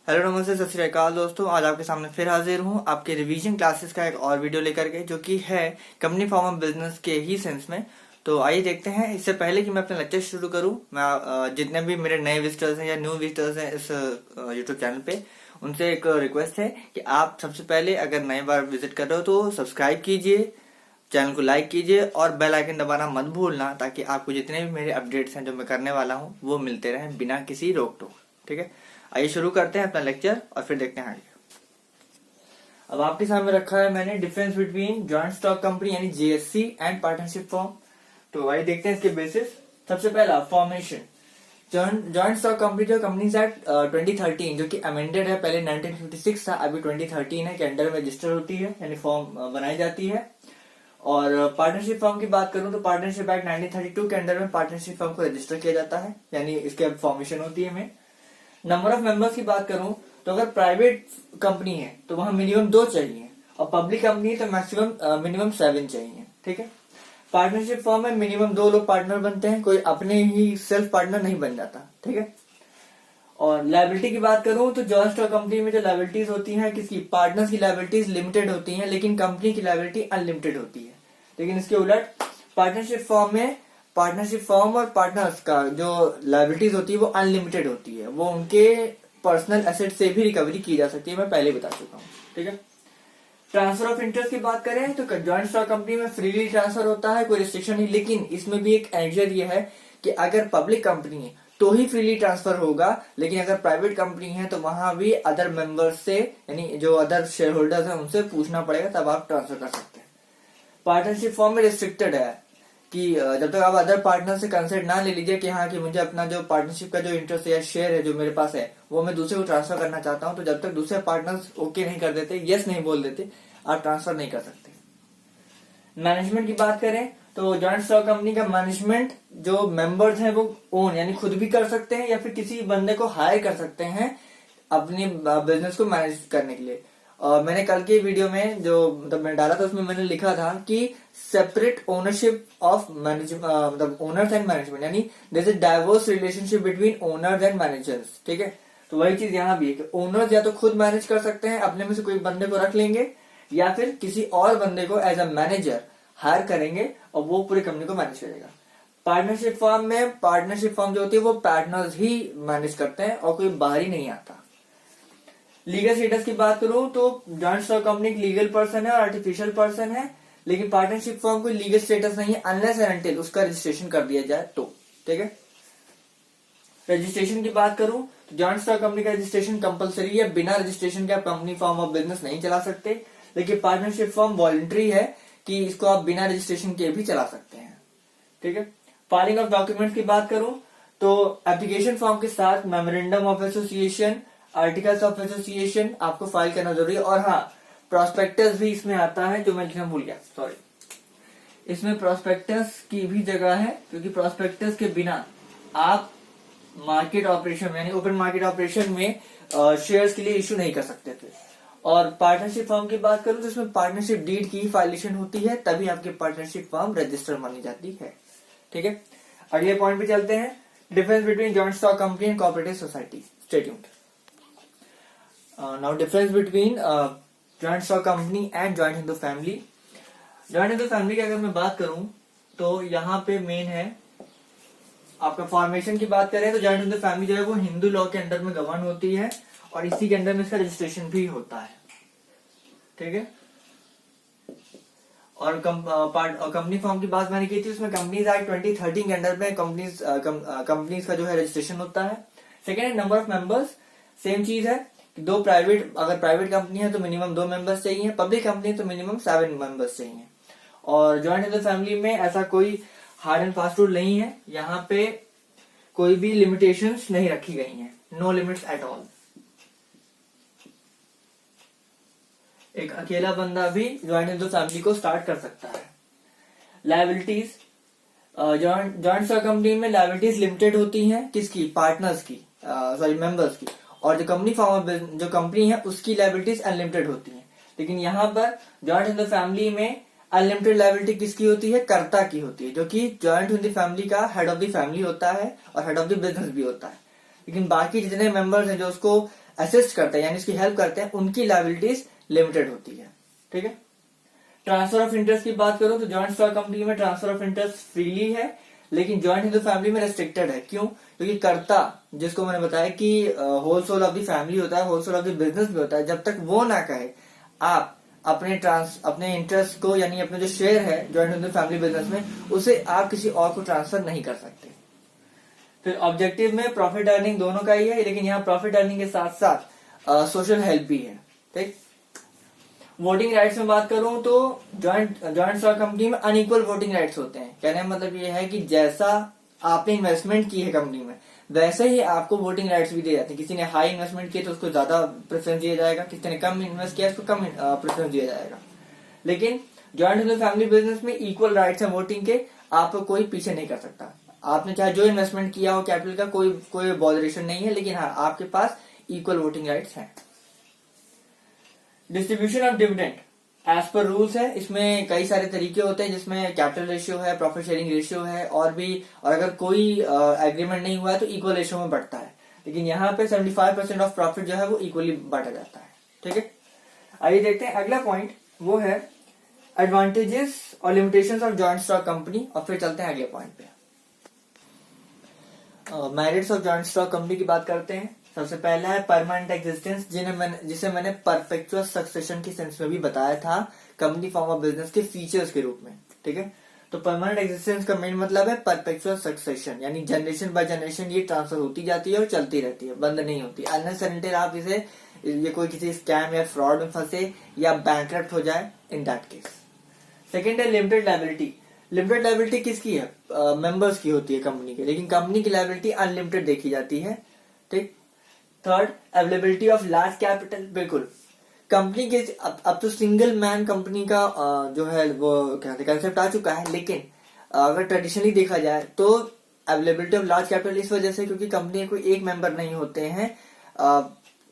Hello नमस्ते सत श्री अकाल दोस्तों, आज आपके सामने फिर हाजिर हूँ आपके रिवीजन क्लासेस का एक और वीडियो लेकर के, जो कि है कंपनी फॉर्म ऑफ बिजनेस के ही सेंस में। तो आइए देखते हैं। इससे पहले कि मैं अपना लेक्चर शुरू करूँ, मैं जितने भी मेरे नए विजिटर्स हैं या न्यू विजिटर्स हैं इस यूट्यूब चैनल पे, उनसे एक रिक्वेस्ट है कि आप सबसे पहले अगर नई बार विजिट कर रहे हो तो सब्सक्राइब कीजिए, चैनल को लाइक कीजिए और बेल आइकन दबाना मत भूलना, ताकि आपको जितने भी मेरे अपडेट्स हैं जो मैं करने वाला हूँ वो मिलते रहें बिना किसी रोक टोक। ठीक है, आइए शुरू करते हैं अपना लेक्चर और फिर देखते हैं आगे। अब आपके सामने रखा है मैंने difference between joint stock company यानी जीएससी एंड पार्टनरशिप फॉर्म। तो आइए देखते हैं इसके बेसिस। सबसे पहला फॉर्मेशन। जॉइंट स्टॉक कंपनी जो कंपनीज एक्ट 2013 जो कि अमेंडेड है, पहले 1956 था, अभी 2013 है, के अंडर में रजिस्टर होती है यानी फॉर्म बनाई जाती है। और पार्टनरशिप फर्म की बात करूं तो पार्टनरशिप एक्ट 1932 के अंडर में पार्टनरशिप फर्म को रजिस्टर किया जाता है, यानी इसके फॉर्मेशन होती है में। नंबर ऑफ मेंबर्स की बात करूं तो अगर प्राइवेट कंपनी है तो वहां मिनिमम 2 चाहिए, और पब्लिक कंपनी है तो मैक्सिमम मिनिमम 7 चाहिए। ठीक है, पार्टनरशिप फर्म में मिनिमम 2 लोग पार्टनर बनते हैं, कोई अपने ही सेल्फ पार्टनर नहीं बन जाता। ठीक है, और लायबिलिटी की बात करूं तो जॉइंट स्टॉक कंपनी में जो लायबिलिटीज होती हैं, किसकी, पार्टनर्स की लायबिलिटीज लिमिटेड होती हैं, लेकिन कंपनी की लायबिलिटी अनलिमिटेड होती है। लेकिन इसके उलट पार्टनरशिप फर्म में पार्टनरशिप फर्म और पार्टनर्स का जो लायबिलिटीज होती है वो अनलिमिटेड होती है, वो उनके पर्सनल एसेट से भी रिकवरी की जा सकती है, मैं पहले बता चुका हूँ। ठीक है, ट्रांसफर ऑफ इंटरेस्ट की बात करें तो जॉइंट स्टॉक कंपनी में फ्रीली ट्रांसफर होता है, कोई रिस्ट्रिक्शन नहीं, लेकिन इसमें भी एक एडजर ये है कि अगर पब्लिक कंपनी है तो ही फ्रीली ट्रांसफर होगा, लेकिन अगर प्राइवेट कंपनी है तो वहां भी अदर मेंबर्स से यानी जो अदर शेयर होल्डर्स हैं उनसे पूछना पड़ेगा, तब आप ट्रांसफर कर सकते हैं। पार्टनरशिप फॉर्म में रिस्ट्रिक्टेड है कि जब तक आप अदर पार्टनर से कंसेंट ना ले लीजिए कि हाँ कि मुझे अपना जो पार्टनरशिप का जो इंटरेस्ट या शेयर है जो मेरे पास है वो मैं दूसरे को ट्रांसफर करना चाहता हूं, तो जब तक दूसरे पार्टनर्स ओके नहीं कर देते, यस नहीं बोल देते, आप ट्रांसफर नहीं कर सकते। मैनेजमेंट की बात करें तो जॉइंट स्टॉक कंपनी का मैनेजमेंट जो मेंबर्स हैं वो ओन यानी खुद भी कर सकते हैं, या फिर किसी बंदे को हायर कर सकते हैं अपने बिजनेस को मैनेज करने के लिए। मैंने कल के वीडियो में जो मतलब मैं डाला था उसमें मैंने लिखा था कि सेपरेट ओनरशिप ऑफ मतलब ओनर्स एंड मैनेजमेंट, यानी there is a diverse relationship between owners and managers. ठीक है, तो वही चीज यहाँ भी है कि ओनर्स या तो खुद मैनेज कर सकते हैं, अपने में से कोई बंदे को रख लेंगे, या फिर किसी और बंदे को एज अ मैनेजर हायर करेंगे और वो पूरी कंपनी को मैनेज करेगा। पार्टनरशिप फर्म में पार्टनरशिप फर्म जो होती है वो पार्टनर्स ही मैनेज करते हैं और कोई बाहर ही नहीं आता। लीगल स्टेटस की बात करूं तो joint stock company legal person है और आर्टिफिशियल पर्सन है, लेकिन पार्टनरशिप फर्म को लीगल स्टेटस नहीं है अनलेस एंड अनटिल उसका रजिस्ट्रेशन कर दिया जाए तो। ठीक है, रजिस्ट्रेशन की बात करूं तो जॉइंट स्टॉक कंपनी का रजिस्ट्रेशन कंपलसरी है, बिना रजिस्ट्रेशन के आप कंपनी फॉर्म ऑफ बिजनेस नहीं चला सकते, लेकिन पार्टनरशिप फॉर्म वॉलंटरी है कि इसको आप बिना रजिस्ट्रेशन के भी चला सकते हैं। ठीक है, फाइलिंग ऑफ डॉक्यूमेंट्स की बात करूं तो एप्लीकेशन फॉर्म के साथ memorandum of association, articles of association आपको फाइल करना जरूरी है। और हाँ, प्रोस्पेक्टस भी इसमें आता है, जो मैं लिखना भूल गया, सॉरी। इसमें प्रोस्पेक्टस की भी जगह है, क्योंकि प्रोस्पेक्टस के बिना आप मार्केट ऑपरेशन यानी ओपन मार्केट ऑपरेशन में शेयर्स के लिए इश्यू नहीं कर सकते थे। और पार्टनरशिप फर्म की बात करूं तो इसमें पार्टनरशिप डीड की फाइलेशन होती है, तभी आपकी पार्टनरशिप फर्म रजिस्टर मानी जाती है। ठीक है, अगले पॉइंट पे चलते हैं, difference between joint stock company and cooperative society. Stay tuned. Now difference between joint stock company and joint Hindu family. Joint Hindu family की अगर मैं बात करूं तो यहाँ पे मेन है आपका फॉर्मेशन की बात करें तो जॉइंट हिंदू फैमिली जो है वो हिंदू लॉ के अंडर में गवर्न होती है, और इसी के अंदर में इसका रजिस्ट्रेशन भी होता है। ठीक है, और कंपनी फॉर्म की बात मैंने की थी, उसमें कंपनीज एक्ट 2013 के अंडर में कंपनीज का जो है रजिस्ट्रेशन होता है। सेकेंड है नंबर ऑफ मेंबर्स, सेम चीज है, अगर प्राइवेट कंपनी है तो मिनिमम 2 मेंबर्स चाहिए, पब्लिक कंपनी है तो मिनिमम 7 मेंबर्स चाहिए। और जॉइंट हिंदू फैमिली में ऐसा कोई हार्ड एंड फास्ट रूल नहीं है, यहाँ पे कोई भी लिमिटेशंस नहीं रखी गई हैं, नो लिमिट्स एट ऑल। एक अकेला बंदा भी जॉइंट हिंदू फैमिली को स्टार्ट कर सकता है। लायबिलिटीज, जॉइंट स्टॉक कंपनी में लायबिलिटीज लिमिटेड होती हैं, किसकी, पार्टनर्स की, मेंबर्स की, और जो कंपनी फॉर्म जो कंपनी है उसकी लायबिलिटीज अनलिमिटेड होती हैं। लेकिन यहाँ पर जॉइंट हिंदू फैमिली में अनलिमिटेड लायबिलिटी किसकी होती है, कर्ता की होती है, जो कि जॉइंट हिंदू फैमिली का हेड ऑफ द फैमिली होता है और हेड ऑफ द बिजनेस भी होता है। लेकिन बाकी जितने मेंबर्स हैं जो उसको असिस्ट करते हैं यानी उसकी हेल्प करते हैं, उनकी लायबिलिटीज लिमिटेड होती है। ठीक है। ट्रांसफर ऑफ इंटरेस्ट की बात करो तो जॉइंट स्टॉक कंपनी में ट्रांसफर ऑफ इंटरेस्ट फ्रीली है, लेकिन जॉइंट हिंदू फैमिली में रेस्ट्रिक्टेड है। क्यों? क्योंकि कर्ता, जिसको मैंने बताया कि whole sole of the family होता है, whole sole of the business भी होता है, जब तक वो ना कहे आप अपने इंटरेस्ट को यानी अपने जो शेयर है जॉइंट हिंदू फैमिली बिजनेस में, उसे आप किसी और को ट्रांसफर नहीं कर सकते। फिर ऑब्जेक्टिव में प्रॉफिट अर्निंग दोनों का ही है, लेकिन यहाँ प्रॉफिट अर्निंग के साथ साथ सोशल हेल्प भी है। ठीक। वोटिंग राइट्स में बात करूं तो जॉइंट स्टॉक कंपनी में अनइक्वल वोटिंग राइट्स होते हैं। कहने का मतलब ये है कि जैसा आपने इन्वेस्टमेंट की है कंपनी में, वैसे ही आपको वोटिंग राइट्स भी दिए जाते हैं। किसी ने हाई इन्वेस्टमेंट किया तो उसको ज्यादा प्रेफरेंस दिया जाएगा, किसी ने कम इन्वेस्ट किया उसको कम प्रेफरेंस दिया जाएगा। लेकिन जॉइंट हिंदू फैमिली बिजनेस में इक्वल राइट्स है वोटिंग के, आपको कोई पीछे नहीं कर सकता। आपने चाहे जो इन्वेस्टमेंट किया हो कैपिटल का, कोई बॉदरेशन नहीं है, लेकिन हाँ आपके पास इक्वल वोटिंग राइट्स हैं। Distribution of dividend as per rules है। इसमें कई सारे तरीके होते हैं, जिसमें कैपिटल रेशियो है, प्रॉफिट शेयरिंग रेशियो है, और अगर कोई एग्रीमेंट नहीं हुआ है तो इक्वल रेशियो में बढ़ता है। लेकिन यहाँ पे 75% ऑफ प्रॉफिट जो है वो इक्वली बांटा जाता है। ठीक है। आइए देखते हैं अगला पॉइंट, वो है एडवांटेजेस और limitations of joint stock company, और फिर चलते हैं अगले पॉइंट पे। Merits of joint stock company की बात करते हैं। सबसे पहला है परमानेंट एग्जिस्टेंस, जिसे मैंने परपेचुअल सक्सेशन की सेंस में भी बताया था कंपनी फॉर्म ऑफ बिजनेस के फीचर्स के रूप में। ठीक है। तो परमानेंट एग्जिस्टेंस का मेन मतलब है परपेचुअल सक्सेशन, यानी जनरेशन बाय जनरेशन ये ट्रांसफर होती जाती है और चलती रहती है, बंद नहीं होती। अनलेस अनटिल आप ये कोई किसी स्कैम या फ्रॉड में फंसे या बैंकरप्ट हो जाए, इन दैट केस। सेकेंड है लिमिटेड लायबिलिटी। लिमिटेड लायबिलिटी किसकी है? मेंबर्स की होती है कंपनी के, लेकिन कंपनी की लायबिलिटी अनलिमिटेड देखी जाती है। ठीक। Third, availability of large capital. बिल्कुल, कंपनी के अब तो सिंगल मैन कंपनी का जो है वो कंसेप्ट आ चुका है, लेकिन अगर ट्रेडिशनली देखा जाए तो अवेलेबिलिटी ऑफ लार्ज कैपिटल इस वजह से क्योंकि कंपनी कोई एक मेंबर नहीं होते हैं,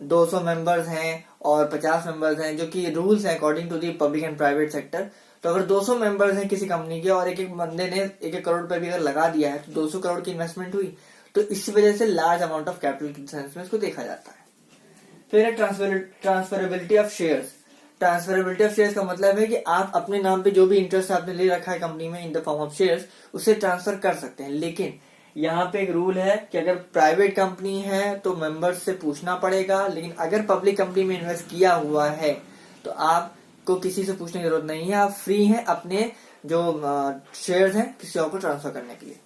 200 मेंबर्स हैं और 50 मेंबर्स हैं, जो कि रूल्स हैं according to the public and private sector. तो अगर 200 मेंबर्स हैं किसी कंपनी के और एक बंदे ने 1 करोड़ रुपए भी अगर लगा दिया है तो 200 करोड़ की इन्वेस्टमेंट हुई, तो इसी वजह से लार्ज अमाउंट ऑफ कैपिटल के सेंस में इसको देखा जाता है। फिर है transferability of shares. Transferability of shares का मतलब है कि आप अपने नाम पे जो भी इंटरेस्ट आपने ले रखा है कंपनी में in the form of shares, उसे ट्रांसफर कर सकते हैं। लेकिन यहाँ पे एक रूल है कि अगर प्राइवेट कंपनी है तो मेंबर्स से पूछना पड़ेगा, लेकिन अगर पब्लिक कंपनी में इन्वेस्ट किया हुआ है तो आपको किसी से पूछने की जरूरत नहीं है, आप फ्री हैं अपने जो शेयर्स हैं किसी और को ट्रांसफर करने के लिए।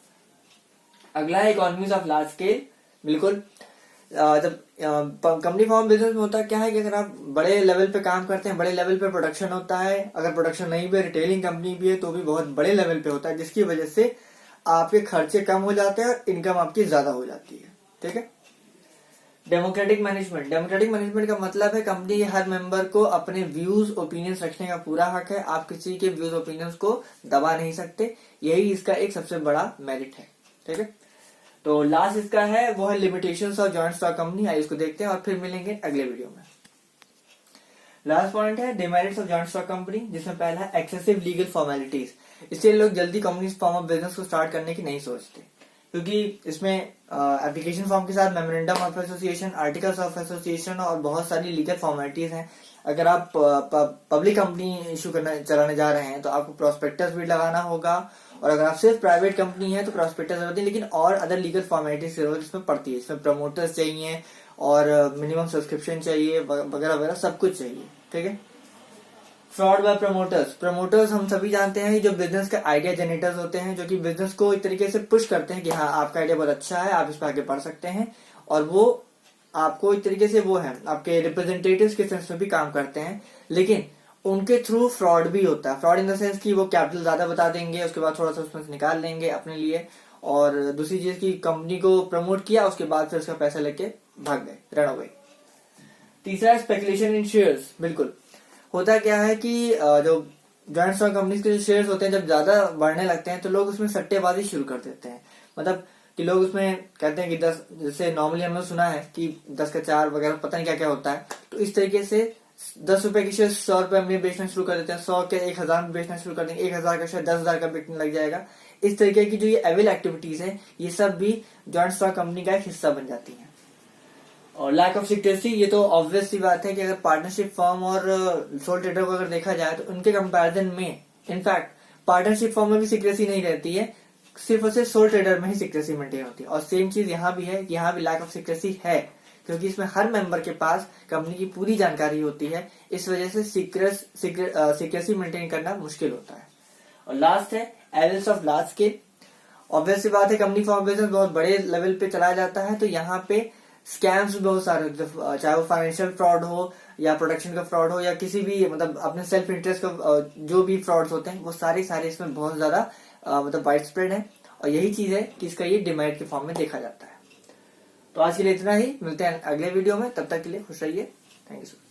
अगला है इकोनॉमीज ऑफ लार्ज स्केल। बिल्कुल, जब कंपनी फॉर्म बिजनेस में होता है क्या है कि अगर आप बड़े लेवल पे काम करते हैं, बड़े लेवल पे प्रोडक्शन होता है, अगर प्रोडक्शन नहीं भी है, रिटेलिंग कंपनी भी है तो भी बहुत बड़े लेवल पे होता है, जिसकी वजह से आपके खर्चे कम हो जाते हैं और इनकम आपकी ज्यादा हो जाती है। ठीक है। Democratic management. डेमोक्रेटिक मैनेजमेंट का मतलब है कंपनी के हर मेंबर को अपने व्यूज ओपिनियंस रखने का पूरा हक है, आप किसी के व्यूज ओपिनियंस को दबा नहीं सकते, यही इसका एक सबसे बड़ा मेरिट है। ठीक है। तो लास्ट इसका है वो है limitations of joint stock company. आइए इसको देखते हैं और फिर मिलेंगे अगले वीडियो में। लास्ट पॉइंट है demerits of joint stock company, जिसमें पहला है एक्सेसिव लीगल फॉर्मेलिटीज। इसलिए लोग जल्दी कंपनी फॉर्म ऑफ बिजनेस को स्टार्ट करने की नहीं सोचते, क्योंकि इसमें एप्लीकेशन फॉर्म के साथ memorandum of association, articles of association और बहुत सारी लीगल फॉर्मेलिटीज हैं। अगर आप पब्लिक कंपनी इशू चलाने जा रहे हैं तो आपको प्रोस्पेक्टस भी लगाना होगा, और अगर आप सिर्फ प्राइवेट कंपनी है तो प्रॉस्पेक्टस जरूरत नहीं, लेकिन और अदर लीगल फॉर्मेलिटीज की जरूरत इसमें पड़ती है। इसमें प्रमोटर्स चाहिए और मिनिमम सब्सक्रिप्शन चाहिए वगैरह वगैरह सब कुछ चाहिए। ठीक है। Fraud bye promoters. प्रमोटर्स हम सभी जानते हैं जो बिजनेस के आइडिया जनरेटर्स होते हैं, जो कि बिजनेस को एक तरीके से पुश करते हैं कि हाँ आपका आइडिया बहुत अच्छा है, आप इस पर आगे बढ़ सकते हैं, और वो आपको एक तरीके से वो है आपके रिप्रेजेंटेटिव्स के सेंस में भी काम करते हैं, लेकिन उनके थ्रू फ्रॉड भी होता है। फ्रॉड इन द सेंस कि वो कैपिटल ज्यादा बता देंगे, उसके बाद थोड़ा सा उसमें से निकाल लेंगे अपने लिए, और दूसरी चीज की कंपनी को प्रमोट किया उसके बाद फिर उसका पैसा लेके भाग गए, रन अवे। तीसरा है स्पेकुलेशन इन शेयर्स। बिल्कुल, होता क्या है कि जो जॉइंट स्टॉक कंपनीज के जो शेयर्स होते हैं जब ज्यादा बढ़ने लगते हैं तो लोग उसमें सट्टेबाजी शुरू कर देते हैं। मतलब कि लोग उसमें कहते हैं कि 10, जैसे नॉर्मली हमने सुना है कि 10 का 4 वगैरह पता नहीं क्या क्या होता है, तो इस तरीके से 10 रुपए की शेयर 100 रुपए में बेचना शुरू कर देते हैं, 100 के 1000 में बेचना शुरू कर देंगे, 1000 का शेयर 10,000 का बिकने लग जाएगा। इस तरीके की जो ये एविल एक्टिविटीज है ये सब भी जॉइंट स्टॉक कंपनी का एक हिस्सा बन जाती है। और लैक ऑफ सिक्रेसी, ये तो ऑब्वियस सी बात है कि अगर पार्टनरशिप फर्म और सोल ट्रेडर को अगर देखा जाए तो उनके कंपैरिजन में इनफैक्ट पार्टनरशिप फर्म में भी सिक्रेसी नहीं रहती है, सिर्फ और सिर्फ सोल ट्रेडर में ही सिक्रेसी मेंटेन होती है। और सेम चीज यहाँ भी है कि यहाँ भी लैक ऑफ सिक्रेसी है, क्योंकि इसमें हर मेंबर के पास कंपनी की पूरी जानकारी होती है, इस वजह से सिक्रेसी मेंटेन करना मुश्किल होता है। और लास्ट है errors of large scale. Obvious सी बात है कंपनी फॉर्म बिजनेस बहुत बड़े लेवल पे चलाया जाता है, तो यहाँ पे स्कैम्स भी बहुत सारे, चाहे वो फाइनेंशियल फ्रॉड हो या प्रोडक्शन का फ्रॉड हो या किसी भी मतलब अपने सेल्फ इंटरेस्ट का जो भी फ्रॉड्स होते हैं वो सारे इसमें बहुत ज्यादा मतलब वाइड स्प्रेड है। और यही चीज है कि इसका ये डिमेरिट के फॉर्म में देखा जाता है। तो आज के लिए इतना ही, मिलते हैं अगले वीडियो में, तब तक के लिए खुश रहिए। Thank you.